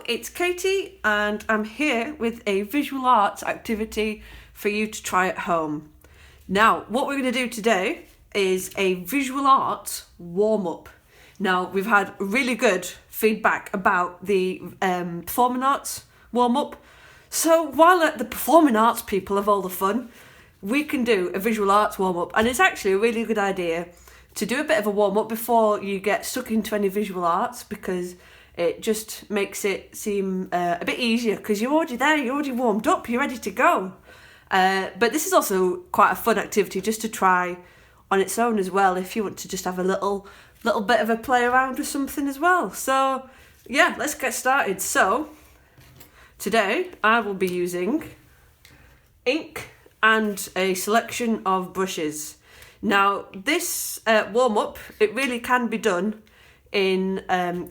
it's Katie and I'm here with a visual arts activity for you to try at home. Now, what we're going to do today is a visual arts warm-up. Now, we've had really good feedback about the performing arts warm-up. So while the performing arts people have all the fun, we can do a visual arts warm-up. And it's actually a really good idea to do a bit of a warm-up before you get stuck into any visual arts, because it just makes it seem a bit easier because you're already there, you're already warmed up, you're ready to go. But this is also quite a fun activity just to try on its own as well, if you want to just have a little bit of a play around with something as well. So yeah, let's get started. So today I will be using ink and a selection of brushes. Now this warm-up, it really can be done in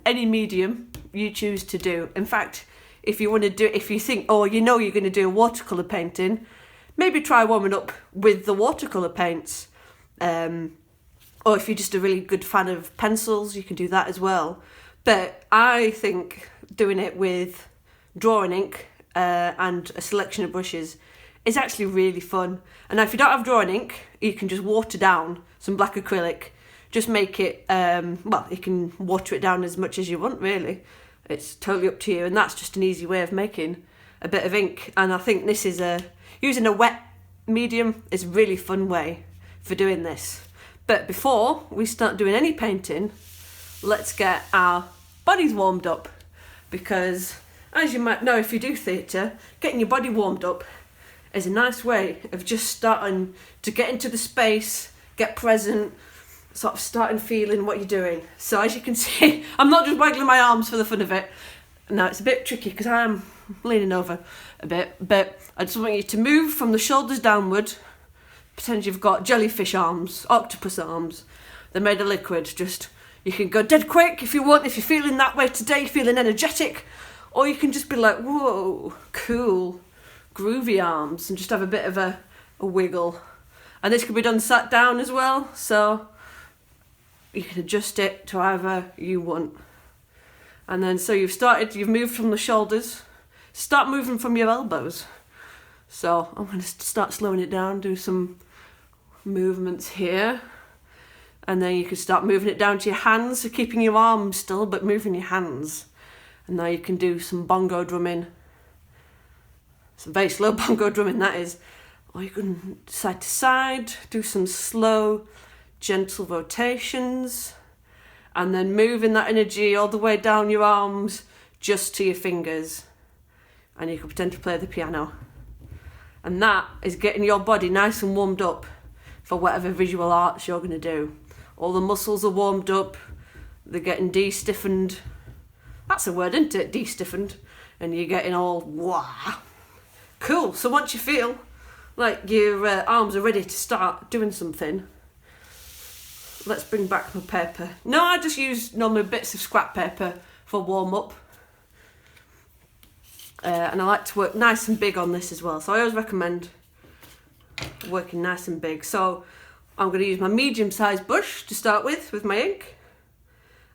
any medium you choose to do. In fact, if you want to do, if you think, oh, you know you're going to do a watercolour painting, maybe try warming up with the watercolour paints. Or if you're just a really good fan of pencils, you can do that as well. But I think doing it with drawing ink and a selection of brushes is actually really fun. And now if you don't have drawing ink, you can just water down some black acrylic. Just make it, well, you can water it down as much as you want, really. It's totally up to you, and that's just an easy way of making a bit of ink. And I think this is using a wet medium is a really fun way for doing this. But before we start doing any painting, let's get our bodies warmed up, because as you might know if you do theatre, getting your body warmed up is a nice way of just starting to get into the space, get present, sort of starting feeling what you're doing. So as you can see, I'm not just waggling my arms for the fun of it. Now it's a bit tricky because I'm leaning over a bit, but I just want you to move from the shoulders downward. Pretend you've got jellyfish arms, octopus arms. They're made of liquid. Just, you can go dead quick if you want, if you're feeling that way today, feeling energetic, or you can just be like, whoa, cool, groovy arms, and just have a bit of a wiggle. And this can be done sat down as well, so you can adjust it to however you want. And then so you've moved from the shoulders, start moving from your elbows. So I'm going to start slowing it down, do some movements here. And then you can start moving it down to your hands, so keeping your arms still but moving your hands. And now you can do some bongo drumming. Some very slow bongo drumming, that is. Or you can side to side, do some slow gentle rotations, and then moving that energy all the way down your arms just to your fingers, and you can pretend to play the piano. And that is getting your body nice and warmed up for whatever visual arts you're going to do. All the muscles are warmed up, they're getting de-stiffened. That's a word, isn't it? De-stiffened. And you're getting all wah. Cool. So once you feel like your arms are ready to start doing something, let's bring back my paper. No, I just use normally bits of scrap paper for warm-up. And I like to work nice and big on this as well. So I always recommend working nice and big. So I'm going to use my medium-sized brush to start with my ink.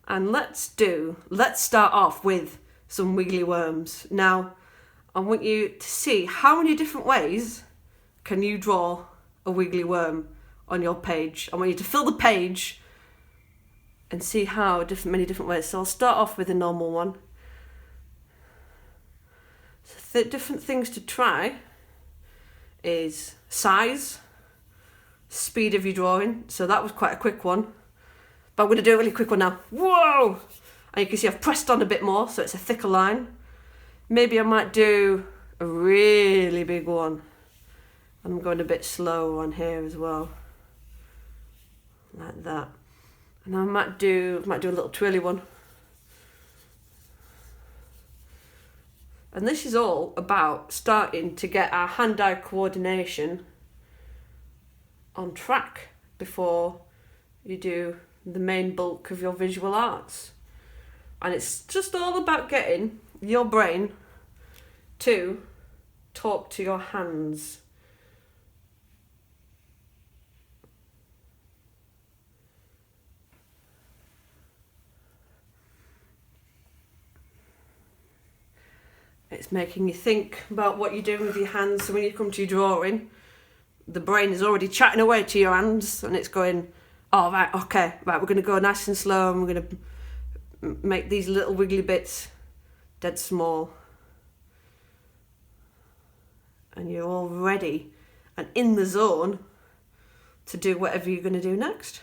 And let's start off with some wiggly worms. Now, I want you to see how many different ways can you draw a wiggly worm on your page. I want you to fill the page and see how many different ways. So I'll start off with a normal one. So the different things to try is size, speed of your drawing. So that was quite a quick one, but I'm going to do a really quick one now. Whoa! And you can see I've pressed on a bit more, so it's a thicker line. Maybe I might do a really big one. I'm going a bit slow on here as well. Like that. And I might do a little twirly one. And this is all about starting to get our hand-eye coordination on track before you do the main bulk of your visual arts. And it's just all about getting your brain to talk to your hands. It's making you think about what you're doing with your hands. So when you come to your drawing, the brain is already chatting away to your hands and it's going, oh, right, okay, right, we're going to go nice and slow and we're going to make these little wiggly bits dead small. And you're all ready and in the zone to do whatever you're going to do next.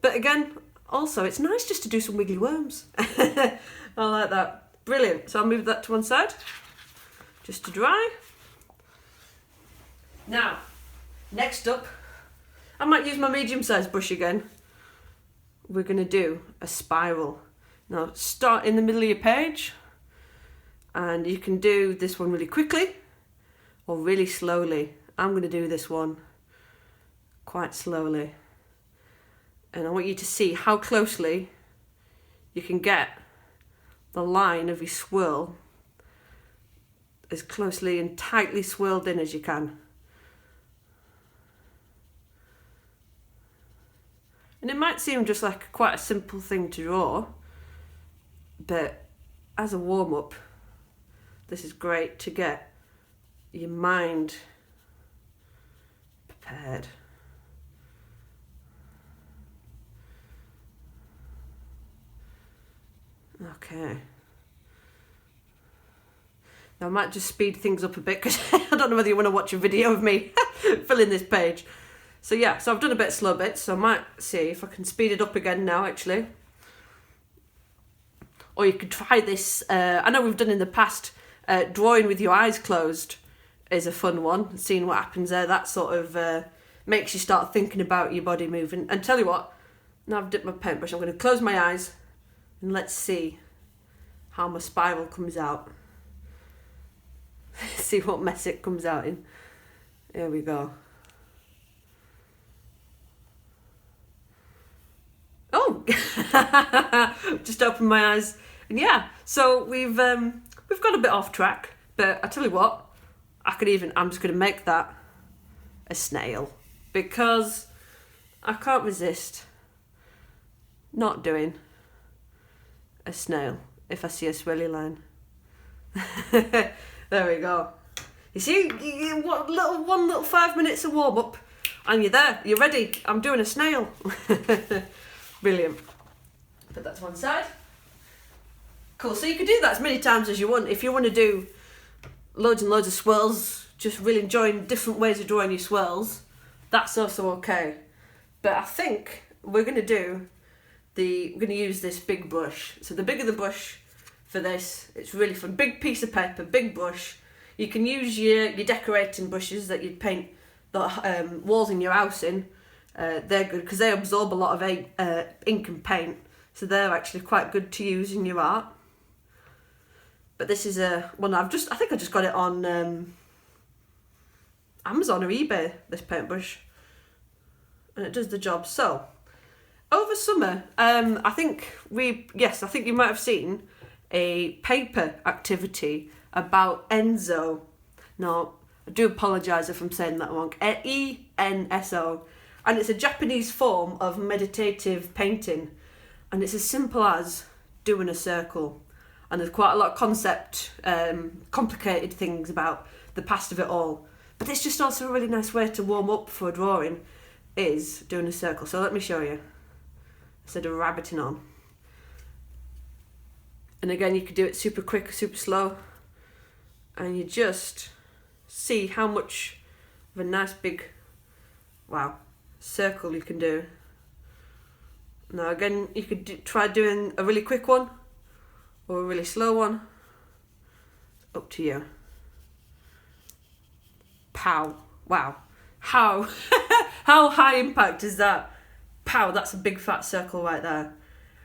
But again, also, it's nice just to do some wiggly worms. I like that. Brilliant. So I'll move that to one side, just to dry. Now, next up, I might use my medium-sized brush again. We're going to do a spiral. Now, start in the middle of your page, and you can do this one really quickly or really slowly. I'm going to do this one quite slowly. And I want you to see how closely you can get the line of your swirl as closely and tightly swirled in as you can. And it might seem just like quite a simple thing to draw, but as a warm-up, this is great to get your mind prepared. Okay. Now I might just speed things up a bit because I don't know whether you want to watch a video of me filling this page. So yeah, so I've done a bit of slow bits, so I might see if I can speed it up again now actually. Or you could try this, I know we've done in the past, drawing with your eyes closed is a fun one. Seeing what happens there, that sort of makes you start thinking about your body moving. And tell you what, now I've dipped my paintbrush, I'm going to close my eyes and let's see how my spiral comes out. See what mess it comes out in. Here we go. Oh, just opened my eyes, and yeah. So we've got a bit off track, but I tell you what, I'm just going to make that a snail because I can't resist not doing a snail if I see a swirly line. There we go. You see, one little 5 minutes of warm up, and you're there. You're ready. I'm doing a snail. Brilliant. Put that to one side. Cool. So you can do that as many times as you want. If you want to do loads and loads of swirls, just really enjoying different ways of drawing your swirls, that's also okay. But I think we're going to use this big brush. So the bigger the brush for this, it's really fun. Big piece of paper, big brush. You can use your decorating brushes that you'd paint the walls in your house in. They're good because they absorb a lot of ink and paint, so they're actually quite good to use in your art. But this is one I think I just got it on Amazon or eBay, this paintbrush, and it does the job. So over summer, I think you might have seen a paper activity about Enso. No, I do apologise if I'm saying that wrong. ENSO. And it's a Japanese form of meditative painting. And it's as simple as doing a circle. And there's quite a lot of complicated things about the past of it all. But it's just also a really nice way to warm up for drawing, is doing a circle. So let me show you. Instead of rabbiting on. And again, you could do it super quick, super slow. And you just see how much of a nice big, circle you can do. Now again, you could try doing a really quick one or a really slow one. It's up to you. Pow. Wow. How high impact is that? Pow, that's a big fat circle right there.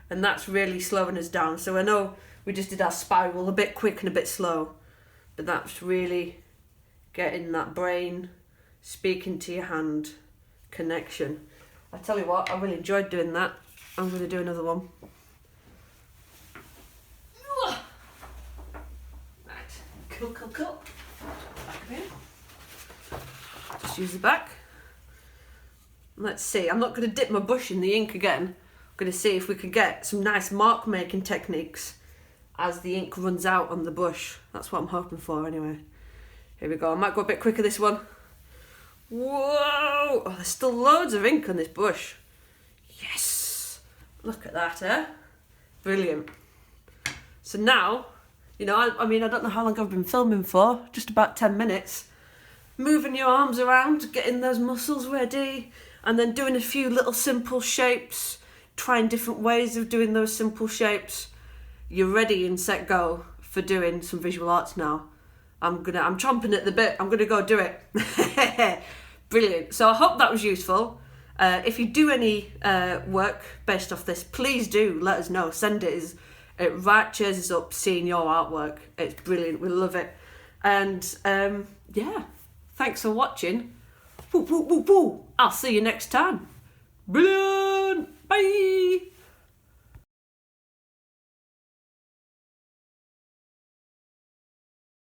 And that's really slowing us down. So I know we just did our spiral a bit quick and a bit slow, but that's really getting that brain speaking to your hand connection. I tell you what, I really enjoyed doing that. I'm going to do another one. Right, cool. Back of here. Just use the back. Let's see, I'm not going to dip my brush in the ink again. I'm going to see if we can get some nice mark making techniques as the ink runs out on the brush. That's what I'm hoping for anyway. Here we go. I might go a bit quicker this one. Whoa! Oh, there's still loads of ink on this brush. Yes! Look at that, eh? Brilliant. So now, you know, I mean, I don't know how long I've been filming for. Just about 10 minutes. Moving your arms around, getting those muscles ready, and then doing a few little simple shapes, trying different ways of doing those simple shapes. You're ready and set go for doing some visual arts now. I'm chomping at the bit. I'm gonna go do it. Brilliant. So I hope that was useful. If you do any work based off this, please do let us know. Send it. It right cheers us up seeing your artwork. It's brilliant. We love it. And yeah, thanks for watching. Woo, woo, woo, woo. I'll see you next time. Brilliant.